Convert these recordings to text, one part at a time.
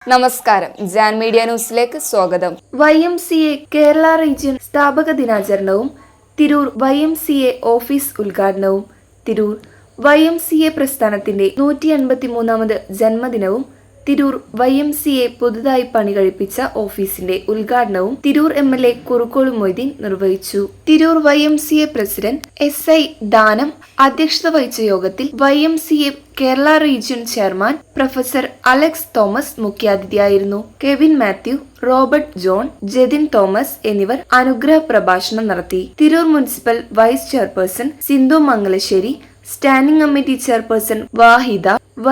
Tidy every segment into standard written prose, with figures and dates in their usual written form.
നമസ്കാരം, ജാൻ മീഡിയ ന്യൂസിലേക്ക് സ്വാഗതം. YMCA കേരള റീജിയൻ സ്ഥാപക ദിനാചരണവും തിരൂർ YMCA ഓഫീസ് ഉദ്ഘാടനവും തിരൂർ YMCA പ്രസ്ഥാനത്തിന്റെ 183ാമത് ജന്മദിനവും തിരൂർ YMCA പുതുതായി പണി കഴിപ്പിച്ച ഓഫീസിന്റെ ഉദ്ഘാടനവും തിരൂർ MLA കുറുക്കോളു മൊയ്തീൻ നിർവഹിച്ചു. തിരൂർ YMCA പ്രസിഡന്റ് SI ദാനം അധ്യക്ഷത വഹിച്ച യോഗത്തിൽ YMCA Kerala region chairman professor Alex Thomas മുഖ്യാതിഥിയായിരുന്നു. കെവിൻ മാത്യു, റോബർട്ട് ജോൺ, ജതിൻ തോമസ് എന്നിവർ അനുഗ്രഹ പ്രഭാഷണം നടത്തി. Tirur municipal vice chairperson Sindhu Mangalassery, standing committee chairperson Vahida,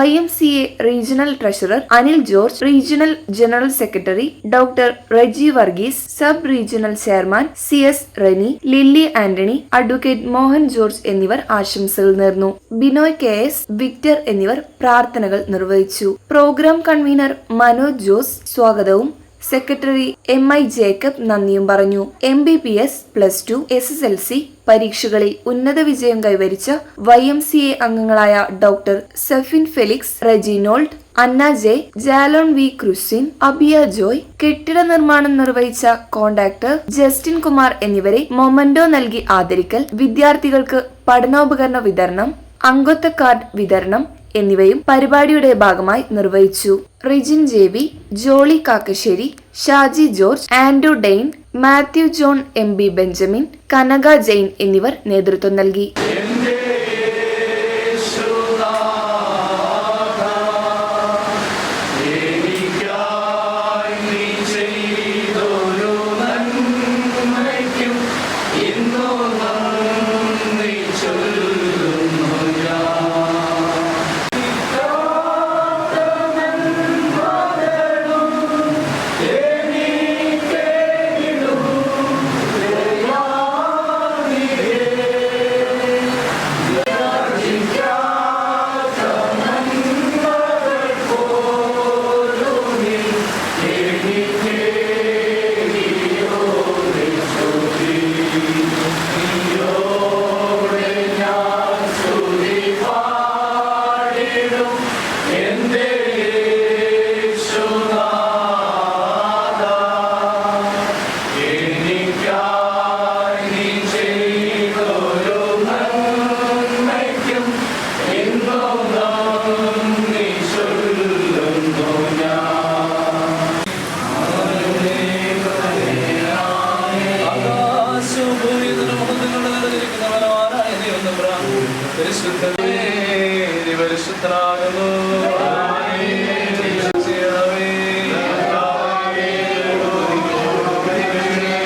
YMCA regional treasurer Anil George, regional general secretary doctor Reji Varghese, sub regional chairman CS Reni, Lilly Antony, advocate Mohan George എന്നിവർ ആശംസകൾ നേർന്നു. ബിനോയ് KS, വിക്ടർ എന്നിവർ പ്രാർത്ഥനകൾ നിർവഹിച്ചു. പ്രോഗ്രാം കൺവീനർ മനോജ് ജോസ് സ്വാഗതവും സെക്രട്ടറി MI ജേക്കബ് നന്ദിയും പറഞ്ഞു. MBBS +2 SSLC പരീക്ഷകളിൽ ഉന്നത വിജയം കൈവരിച്ച YMCA അംഗങ്ങളായ ഡോക്ടർ സെഫിൻ ഫെലിക്സ്, റെജിനോൾഡ്, അന്ന ജെ, ജാലോൺ V ക്രിസ്റ്റിൻ, അബിയ ജോയ്, കെട്ടിട നിർമ്മാണം നിർവഹിച്ച കോൺട്രാക്ടർ ജസ്റ്റിൻ കുമാർ എന്നിവരെ മൊമന്റോ നൽകി ആദരിക്കൽ, വിദ്യാർത്ഥികൾക്ക് പഠനോപകരണ വിതരണം, അംഗത്വ കാർഡ് വിതരണം എന്നിവയും പരിപാടിയുടെ ഭാഗമായി നിർവഹിച്ചു. റിജിൻ JB, ജോളി കാക്കശ്ശേരി, ഷാജി ജോർജ്, ആൻഡ്രൂ ഡെയിൻ, മാത്യു ജോൺ, MB ബെഞ്ചമിൻ, കനക ജെയിൻ എന്നിവർ നേതൃത്വം നൽകി.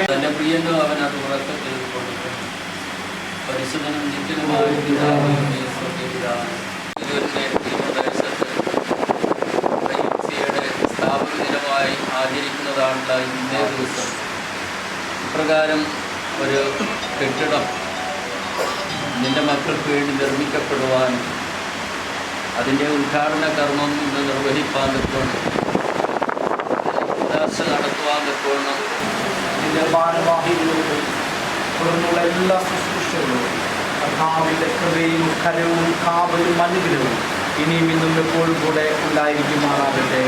തന്റെ പ്രിയനോ അവൻ അത് ഉറക്കത്തിൽ കൊടുക്കും. പരിശുദ്ധനും നിത്യനുമായ സ്ഥാപക ദിനമായി ആചരിക്കുന്നതാണുള്ള ഇന്നേ ദിവസം. ഇപ്രകാരം ഒരു കെട്ടിടം നിന്റെ മക്കൾക്ക് വേണ്ടി നിർമ്മിക്കപ്പെടുവാനും അതിൻ്റെ ഉദ്ഘാടന കർമ്മം ഇന്ന് നിർവഹിപ്പാൻ തക്കോണം, നടത്തുവാൻ തക്കോണം ഇതിൻ്റെ ഭാരവാഹികളോട് തുടർന്നുള്ള എല്ലാ ശുശ്രൂഷകളും കർത്താവിൻ്റെ കൃപയും കരവും കാവലും അനുഗ്രഹവും ഇനിയും ഇന്നും എപ്പോഴും കൂടെ ഉണ്ടായിരിക്കുമാറാകട്ടെ.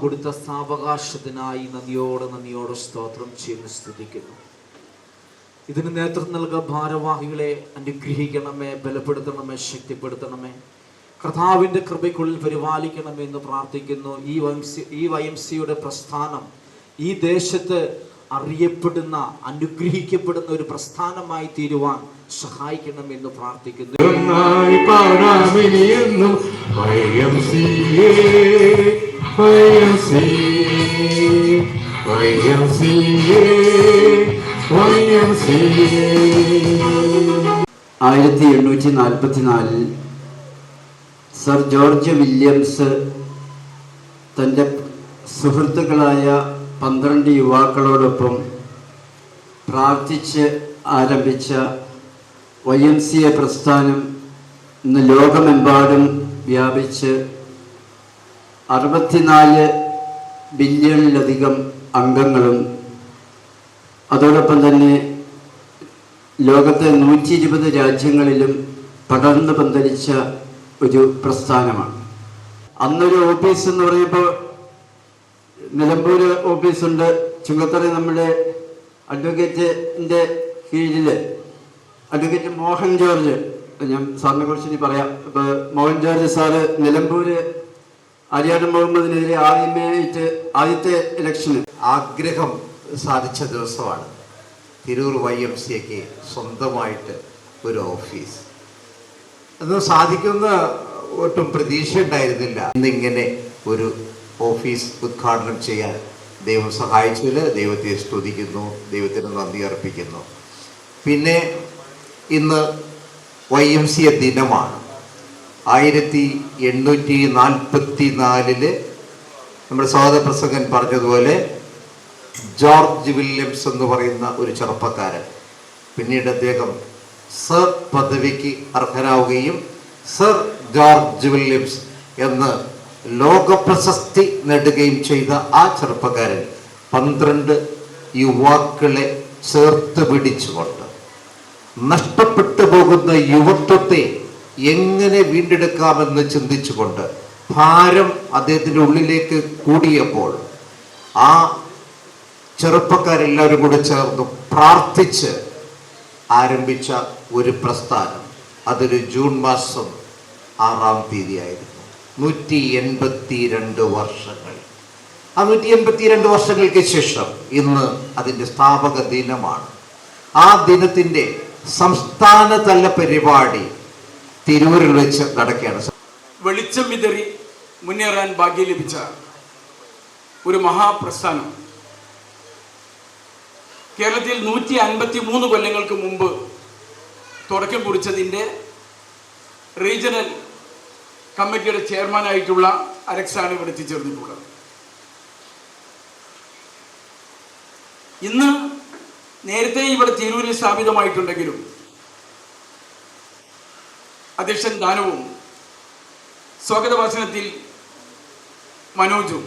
കൊടുത്ത സാവകാശത്തിനായി നന്ദിയോടെ സ്തോത്രം ചെയ്യുന്നു, സ്തുതിക്കുന്നു. ഇതിന് നേതൃത്വം നൽകുക ഭാരവാഹികളെ അനുഗ്രഹിക്കണമേ, ബലപ്പെടുത്തണമേ, ശക്തിപ്പെടുത്തണമേ, കർത്താവിൻ്റെ കൃപയ്ക്കുള്ളിൽ പരിപാലിക്കണമേ എന്ന് പ്രാർത്ഥിക്കുന്നു. ഈ YMCയുടെ പ്രസ്ഥാനം ഈ ദേശത്ത് അറിയപ്പെടുന്ന, അനുഗ്രഹിക്കപ്പെടുന്ന ഒരു പ്രസ്ഥാനമായി തീരുവാൻ സഹായിക്കണമെന്ന് പ്രാർത്ഥിക്കുന്നു. YMCA സർ ജോർജ് വില്യംസ് തൻ്റെ സുഹൃത്തുക്കളായ 12 യുവാക്കളോടൊപ്പം പ്രാർത്ഥിച്ച് ആരംഭിച്ച YMCA പ്രസ്ഥാനം ഇന്ന് ലോകമെമ്പാടും വ്യാപിച്ച് 64 ബില്യണിലധികം അംഗങ്ങളും അതോടൊപ്പം തന്നെ ലോകത്തെ 120 രാജ്യങ്ങളിലും പടർന്നു പന്തലിച്ച ഒരു പ്രസ്ഥാനമാണ്. അന്നൊരു ഓഫീസ് എന്ന് പറയുമ്പോൾ നിലമ്പൂർ ഓഫീസുണ്ട്, ചുങ്കത്തറ നമ്മുടെ അഡ്വക്കേറ്റിൻ്റെ കീഴിൽ അഡ്വക്കേറ്റ് മോഹൻ ജോർജ്, ഞാൻ സാറിനെ കുറിച്ച് ഇനി പറയാം. ഇപ്പോൾ മോഹൻ ജോർജ് സാറ് നിലമ്പൂര് ആര്യാട് മുഹമ്മദിനെതിരെ ആദ്യത്തെ ഇലക്ഷന് ആഗ്രഹം സാധിച്ച ദിവസമാണ് തിരൂർ YMCAക്ക് സ്വന്തമായിട്ട് ഒരു ഓഫീസ്. അത് സാധിക്കുന്ന ഒട്ടും പ്രതീക്ഷ ഉണ്ടായിരുന്നില്ല. ഇന്നിങ്ങനെ ഒരു ഓഫീസ് ഉദ്ഘാടനം ചെയ്യാൻ ദൈവം സഹായിച്ചതിൽ ദൈവത്തെ സ്തുതിക്കുന്നു, ദൈവത്തിന് നന്ദി അർപ്പിക്കുന്നു. പിന്നെ ഇന്ന് YMCA ദിനമാണ്. 1844 നമ്മുടെ സഹോദര പ്രസംഗൻ പറഞ്ഞതുപോലെ ജോർജ് വില്യംസ് എന്ന് പറയുന്ന ഒരു ചെറുപ്പക്കാരൻ, പിന്നീട് അദ്ദേഹം സർ പദവിക്ക് അർഹനാവുകയും സർ ജോർജ് വില്യംസ് എന്ന് ലോകപ്രശസ്തി നേടുകയും ചെയ്ത ആ ചെറുപ്പക്കാരൻ 12 യുവാക്കളെ ചേർത്ത് പിടിച്ചുകൊണ്ട് നഷ്ടപ്പെട്ടു പോകുന്ന യുവത്വത്തെ എങ്ങനെ വീണ്ടെടുക്കാമെന്ന് ചിന്തിച്ചുകൊണ്ട് ഭാരം അദ്ദേഹത്തിൻ്റെ ഉള്ളിലേക്ക് കൂടിയപ്പോൾ ആ ചെറുപ്പക്കാരെല്ലാവരും കൂടെ ചേർന്ന് പ്രാർത്ഥിച്ച് ആരംഭിച്ച ഒരു പ്രസ്ഥാനം. അതൊരു ജൂൺ മാസം 6-ാം തീയതി ആയിരുന്നു. 182 വർഷങ്ങൾ. ആ 182 വർഷങ്ങൾക്ക് ശേഷം ഇന്ന് അതിൻ്റെ സ്ഥാപക ദിനമാണ്. ആ ദിനത്തിൻ്റെ സംസ്ഥാനതല പരിപാടി തിരൂരിൽ വെച്ച് നടക്കുകയാണ്. വെളിച്ചം വിതറി മുന്നേറാൻ ഭാഗ്യം ലഭിച്ച ഒരു മഹാപ്രസ്ഥാനം കേരളത്തിൽ 153 കൊല്ലങ്ങൾക്ക് മുമ്പ് തുടക്കം കുറിച്ചതിൻ്റെ റീജിയണൽ കമ്മിറ്റിയുടെ ചെയർമാനായിട്ടുള്ള അലക്സാണ് ഇവിടെ എത്തിച്ചേർന്നിട്ടുള്ളത്. ഇന്ന് നേരത്തെ ഇവിടെ തിരൂരിൽ സ്ഥാപിതമായിട്ടുണ്ടെങ്കിലും അധ്യക്ഷൻ ദാനവും സ്വാഗത ഭാഷണത്തിൽ മനോജും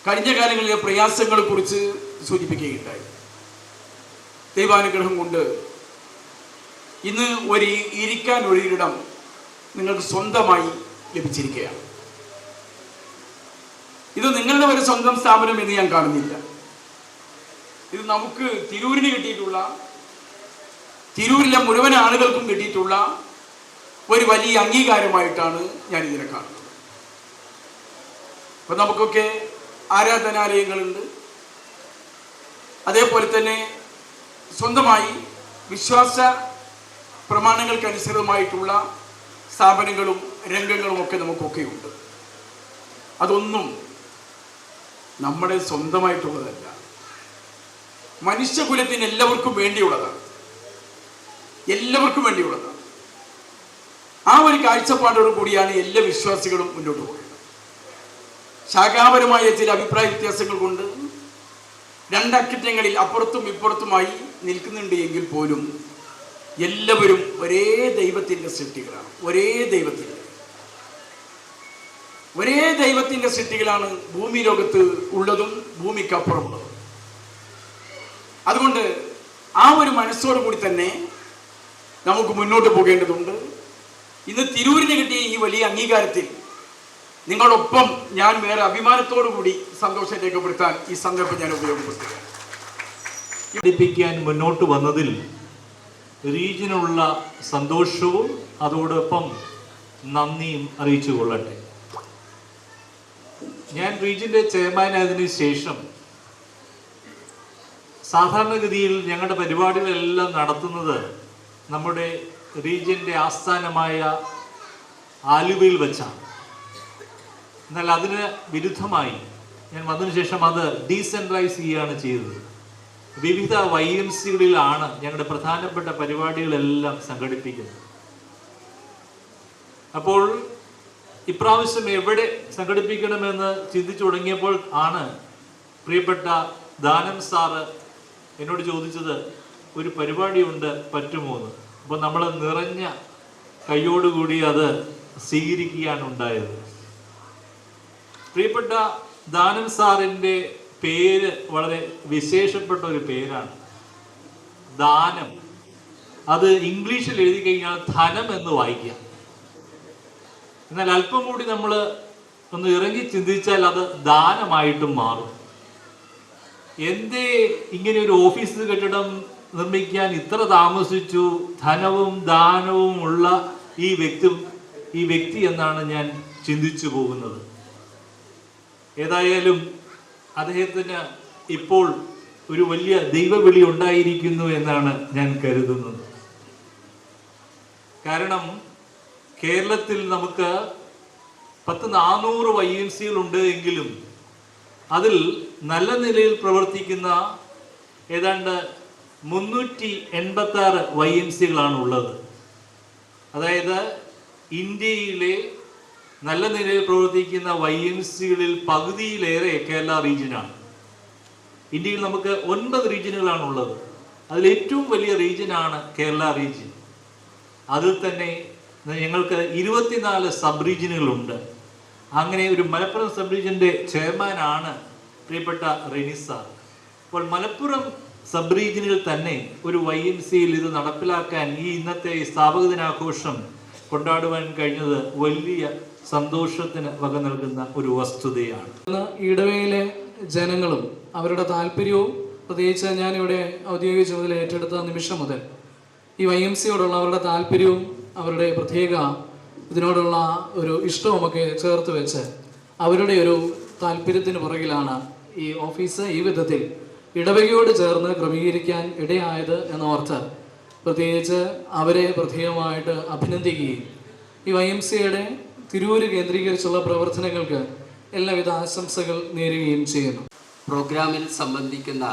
കഴിഞ്ഞ കാലങ്ങളിലെ പ്രയാസങ്ങളെ കുറിച്ച് സൂചിപ്പിക്കുകയുണ്ടായി. ദൈവാനുഗ്രഹം കൊണ്ട് ഇന്ന് ഇരിക്കാൻ ഒരിടം നിങ്ങൾക്ക് സ്വന്തമായി ലഭിച്ചിരിക്കുകയാണ്. ഇത് നിങ്ങളുടെ ഒരു സ്വന്തം സ്ഥാപനം എന്ന് ഞാൻ കാണുന്നില്ല. ഇത് നമുക്ക് തിരൂരിന് കിട്ടിയിട്ടുള്ള, തിരൂരിലെ മുഴുവൻ ആളുകൾക്കും കിട്ടിയിട്ടുള്ള ഒരു വലിയ അംഗീകാരമായിട്ടാണ് ഞാൻ ഇതിനെ കാണുന്നത്. അപ്പം നമുക്കൊക്കെ ആരാധനാലയങ്ങളുണ്ട്, അതേപോലെ തന്നെ സ്വന്തമായി വിശ്വാസ പ്രമാണങ്ങൾക്കനുസൃതമായിട്ടുള്ള സ്ഥാപനങ്ങളും രംഗങ്ങളും ഒക്കെ നമുക്കൊക്കെയുണ്ട്. അതൊന്നും നമ്മുടെ സ്വന്തമായിട്ടുള്ളതല്ല, മനുഷ്യകുലത്തിന് എല്ലാവർക്കും വേണ്ടിയുള്ളതാണ്. എല്ലാവർക്കും വേണ്ടിയുള്ളതാണ്. ആ ഒരു കാഴ്ചപ്പാടോടു കൂടിയാണ് എല്ലാ വിശ്വാസികളും മുന്നോട്ട് പോകുന്നത്. ശാഖാപരമായ ചില അഭിപ്രായ വ്യത്യാസങ്ങൾ കൊണ്ട് രണ്ടറ്റങ്ങളിൽ അപ്പുറത്തും ഇപ്പുറത്തുമായി നിൽക്കുന്നുണ്ട് എങ്കിൽ പോലും എല്ലാവരും ഒരേ ദൈവത്തിൻ്റെ സൃഷ്ടികളാണ്. ഒരേ ദൈവത്തിൻ്റെ സൃഷ്ടികളാണ് ഭൂമി ലോകത്ത് ഉള്ളതും ഭൂമിക്കപ്പുറമുള്ളതും. അതുകൊണ്ട് ആ ഒരു മനസ്സോടു കൂടി തന്നെ നമുക്ക് മുന്നോട്ട് പോകേണ്ടതുണ്ട്. ഇന്ന് തിരൂരിന് കിട്ടിയ ഈ വലിയ അംഗീകാരത്തിൽ നിങ്ങളൊപ്പം ഞാൻ വേറെ അഭിമാനത്തോടു കൂടി സന്തോഷം രേഖപ്പെടുത്താൻ ഈ സന്ദർഭം ഞാൻ ഉപയോഗപ്പെടുത്തുക. പഠിപ്പിക്കാൻ മുന്നോട്ട് വന്നതിൽ റീജിയനുള്ള സന്തോഷവും അതോടൊപ്പം നന്ദിയും അറിയിച്ചു കൊള്ളട്ടെ. ഞാൻ റീജിയൻ്റെ ചെയർമാനായതിനു ശേഷം സാധാരണഗതിയിൽ ഞങ്ങളുടെ പരിപാടികളെല്ലാം നടത്തുന്നത് നമ്മുടെ റീജിയൻ്റെ ആസ്ഥാനമായ ആലുവയിൽ വെച്ചാണ്. എന്നാൽ അതിന് വിരുദ്ധമായി ഞാൻ വന്നതിന് ശേഷം അത് ഡീസെൻട്രലൈസ് ചെയ്യുകയാണ് ചെയ്തത്. വിവിധ YMCകളിലാണ് ഞങ്ങളുടെ പ്രധാനപ്പെട്ട പരിപാടികളെല്ലാം സംഘടിപ്പിക്കുന്നത്. അപ്പോൾ ഇപ്രാവശ്യം എവിടെ സംഘടിപ്പിക്കണമെന്ന് ചിന്തിച്ചു തുടങ്ങിയപ്പോൾ ആണ് പ്രിയപ്പെട്ട ദാനം സാറ് എന്നോട് ചോദിച്ചത് ഒരു പരിപാടിയുണ്ട്, പറ്റുമോ എന്ന്. അപ്പോൾ നമ്മൾ നിറഞ്ഞ കൈയോടുകൂടി അത് സ്വീകരിക്കുകയാണ് ഉണ്ടായത്. പ്രിയപ്പെട്ട ദാനം സാറിൻ്റെ പേര് വളരെ വിശേഷപ്പെട്ട ഒരു പേരാണ്, ദാനം. അത് ഇംഗ്ലീഷിൽ എഴുതി കഴിഞ്ഞാൽ ധനം എന്ന് വായിക്കാം. എന്നാൽ അല്പം കൂടി നമ്മൾ ഒന്ന് ഇറങ്ങി ചിന്തിച്ചാൽ അത് ദാനമായിട്ടും മാറും. എന്തേ ഇങ്ങനെ ഒരു ഓഫീസ് കെട്ടിടം നിർമ്മിക്കാൻ ഇത്ര താമസിച്ചു? ധനവും ദാനവും ഉള്ള ഈ വ്യക്തി എന്നാണ് ഞാൻ ചിന്തിച്ചു പോകുന്നത്. ഏതായാലും അദ്ദേഹത്തിന് ഇപ്പോൾ ഒരു വലിയ ദൈവവിളി ഉണ്ടായിരിക്കുന്നു എന്നാണ് ഞാൻ കരുതുന്നത്. കാരണം കേരളത്തിൽ നമുക്ക് 400 YMCകളുണ്ട് എങ്കിലും അതിൽ നല്ല നിലയിൽ പ്രവർത്തിക്കുന്ന ഏതാണ്ട് 386 YMCകളാണ് ഉള്ളത്. അതായത് ഇന്ത്യയിലെ നല്ല നിലയിൽ പ്രവർത്തിക്കുന്ന YMCകളിൽ പകുതിയിലേറെ കേരള റീജിയനാണ്. ഇന്ത്യയിൽ നമുക്ക് 9 റീജിയനുകളാണ് ഉള്ളത്. അതിൽ ഏറ്റവും വലിയ റീജിയനാണ് കേരള റീജിയൻ. അതിൽ തന്നെ ഞങ്ങൾക്ക് 24 സബ് റീജിയനുകളുണ്ട്. അങ്ങനെ ഒരു മലപ്പുറം സബ് റീജിയൻ്റെ ചെയർമാനാണ് പ്രിയപ്പെട്ട റെനി സാർ. അപ്പോൾ മലപ്പുറം സബ് റീജിയനിൽ തന്നെ ഒരു YMCയിൽ ഇത് നടപ്പിലാക്കാൻ ഇന്നത്തെ സ്ഥാപക ദിനാഘോഷം കൊണ്ടാടുവാൻ കഴിഞ്ഞത് വലിയ സന്തോഷത്തിന് വക നൽകുന്ന ഒരു വസ്തുതയാണ്. ഇടവയിലെ ജനങ്ങളും അവരുടെ താല്പര്യവും, പ്രത്യേകിച്ച് ഞാനിവിടെ ഔദ്യോഗിക ചുമതല ഏറ്റെടുത്ത നിമിഷം മുതൽ ഈ YMCയോടുള്ള അവരുടെ താല്പര്യവും അവരുടെ പ്രത്യേക ഇതിനോടുള്ള ഒരു ഇഷ്ടവുമൊക്കെ ചേർത്ത് വെച്ച് അവരുടെ ഒരു താല്പര്യത്തിന് പുറകിലാണ് ഈ ഓഫീസ് ഈ വിധത്തിൽ ഇടവകയോട് ചേർന്ന് ക്രമീകരിക്കാൻ ഇടയായത് എന്നോർത്ത് പ്രത്യേകിച്ച് അവരെ പ്രത്യേകമായിട്ട് അഭിനന്ദിക്കുകയും ഈ YMCയുടെ തിരൂര് കേന്ദ്രീകരിച്ചുള്ള പ്രവർത്തനങ്ങൾക്ക് എല്ലാവിധ ആശംസകൾ നേരുകയും ചെയ്യുന്നു. പ്രോഗ്രാമിൽ സംബന്ധിക്കുന്ന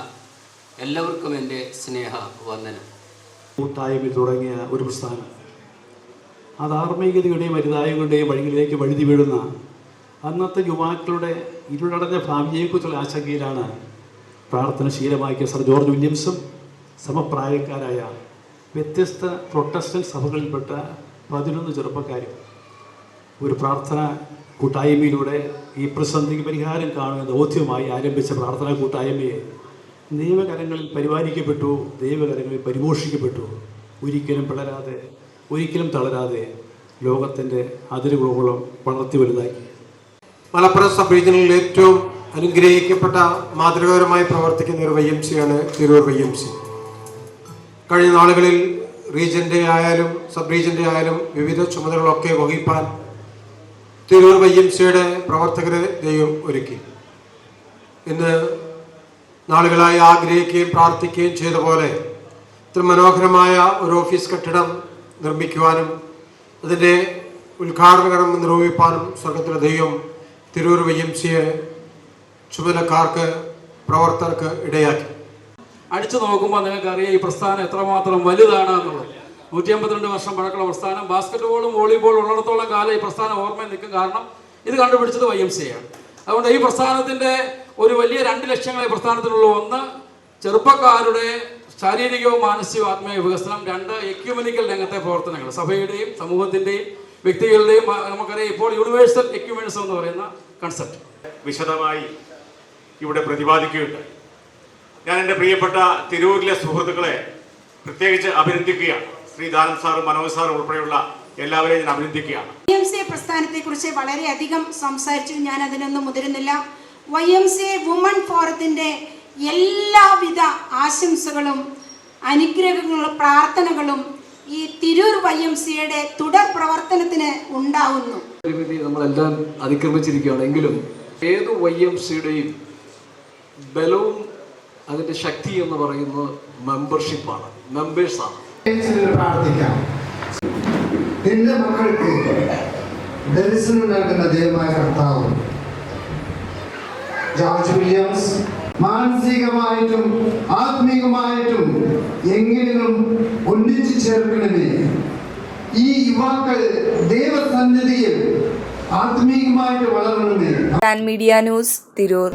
എല്ലാവർക്കും എൻ്റെ സ്നേഹ വന്ദനം. കൂട്ടായ്മ തുടങ്ങിയ ഒരു പ്രസ്ഥാനം അത് ധാർമ്മികതയുടെയും മരുതായങ്ങളുടെയും വഴികളിലേക്ക് വഴുതി വീഴുന്ന അന്നത്തെ യുവാക്കളുടെ ഇരുളടഞ്ഞ ഭാവിയെക്കുറിച്ചുള്ള ആശങ്കയിലാണ് പ്രാർത്ഥനശീലമാക്കിയ സർ ജോർജ് വില്യംസും സമപ്രായക്കാരായ വ്യത്യസ്ത പ്രൊട്ടസ്റ്റന്റ് സഭകളിൽപ്പെട്ട 11 ചെറുപ്പക്കാരും ഒരു പ്രാർത്ഥന കൂട്ടായ്മയിലൂടെ ഈ പ്രതിസന്ധിക്ക് പരിഹാരം കാണുമെന്ന് ബോധ്യമായി ആരംഭിച്ച പ്രാർത്ഥനാ കൂട്ടായ്മയെ ദൈവകരങ്ങളിൽ പരിപാലിക്കപ്പെട്ടു, ദൈവകരങ്ങളിൽ പരിപോഷിക്കപ്പെട്ടു. ഒരിക്കലും പിളരാതെ, ഒരിക്കലും തളരാതെ ലോകത്തിൻ്റെ അതിരുകളോളം വളർത്തി വലുതാക്കി. മലപ്പുറം സബ് റീജിയനിൽ ഏറ്റവും അനുഗ്രഹിക്കപ്പെട്ട മാതൃകാപരമായി പ്രവർത്തിക്കുന്ന ഒരു YMCയാണ് തിരൂർ YMC. കഴിഞ്ഞ നാളുകളിൽ റീജിയൻ്റെ ആയാലും സബ് റീജിയൻ്റെ ആയാലും വിവിധ ചുമതലകളൊക്കെ വഹിപ്പാൻ തിരൂർ YMCയുടെ പ്രവർത്തകരെ ദൈവം ഒരുക്കി. ഇന്ന് നാളുകളായി ആഗ്രഹിക്കുകയും പ്രാർത്ഥിക്കുകയും ചെയ്ത പോലെ ഇത്ര മനോഹരമായ ഒരു ഓഫീസ് കെട്ടിടം നിർമ്മിക്കുവാനും അതിൻ്റെ ഉദ്ഘാടന കർമ്മം നിർവഹിപ്പാനും സ്വർഗത്തിലെ ദൈവം തിരൂർ YMCയെ ചുമതലക്കാർക്ക് പ്രവർത്തകർക്ക് ഇടയാക്കി. അടിച്ചു നോക്കുമ്പോൾ നിങ്ങൾക്കറിയാം ഈ പ്രസ്ഥാനം എത്രമാത്രം വലുതാണ് എന്നുള്ളത്. 152 വർഷം പഴക്കമുള്ള പ്രസ്ഥാനം. ബാസ്കറ്റ് ബോളും വോളിബോളും ഉള്ളിടത്തോളം കാലം ഈ പ്രസ്ഥാനം ഓർമ്മയിൽ നിൽക്കും. കാരണം ഇത് കണ്ടുപിടിച്ചത് YMCയാണ്. അതുകൊണ്ട് ഈ പ്രസ്ഥാനത്തിൻ്റെ ഒരു വലിയ 2 ലക്ഷ്യങ്ങളെ പ്രസ്ഥാനത്തിനുള്ള: 1 ചെറുപ്പക്കാരുടെ ശാരീരികവും മാനസികവും ആത്മീയ വികസനം, 2 എക്യുമെനിക്കൽ രംഗത്തെ പ്രവർത്തനങ്ങൾ, സഭയുടെയും സമൂഹത്തിൻ്റെയും വ്യക്തികളുടെയും. നമുക്കറിയാം ഇപ്പോൾ യൂണിവേഴ്സൽ എക്യുമെനിസം എന്ന് പറയുന്ന കൺസെപ്റ്റ് വിശദമായി ഇവിടെ പ്രതിപാദിക്കുകയുണ്ടായി. ഞാൻ എൻ്റെ പ്രിയപ്പെട്ട തിരൂരിലെ സുഹൃത്തുക്കളെ പ്രത്യേകിച്ച് അഭിനന്ദിക്കുകയാണ്. ശ്രീ ദാനം സാറും മനോജ് സാറും ഉൾപ്പെടെയുള്ള എല്ലാവരെയും ഞാൻ അഭിനന്ദിക്കുകയാണ്. YMCA പ്രസ്ഥാനത്തെക്കുറിച്ച് വളരെയധികം സംസാരിച്ചു, ഞാൻ അതിനൊന്നും മുതിരുന്നില്ല. YMCA വുമൺ ഫോറത്തിൻ്റെ എല്ലാവിധ ആശംസകളും അനുഗ്രഹങ്ങളും പ്രാർത്ഥനകളും ഈ തിരൂർ YMCയുടെ തുടർ പ്രവർത്തനത്തിന് ഉണ്ടാവുന്നു. നമ്മളെല്ലാം അതിക്രമിച്ചിരിക്കുകയാണ്. എങ്കിലും ഏത് YMCയുടെയും ബലവും അതിൻ്റെ ശക്തി എന്ന് പറയുന്നത് മെമ്പർഷിപ്പാണ്, മെമ്പേഴ്സാണ്. പ്രാർത്ഥിക്കാം. നിന്റെ മക്കൾക്ക് ദർശനം നൽകുന്ന ദൈവമായ കർത്താവ് ജോർജ് വില്യംസ് മാനസികമായിട്ടും ആത്മീകമായിട്ടും എങ്ങനെയും ഒന്നിച്ചു ചേർക്കണമേ. ഈ യുവാക്കൾ ദൈവസന്നിധിയിൽ ആത്മീകമായിട്ട് വളരണമേ. Media news Tirur.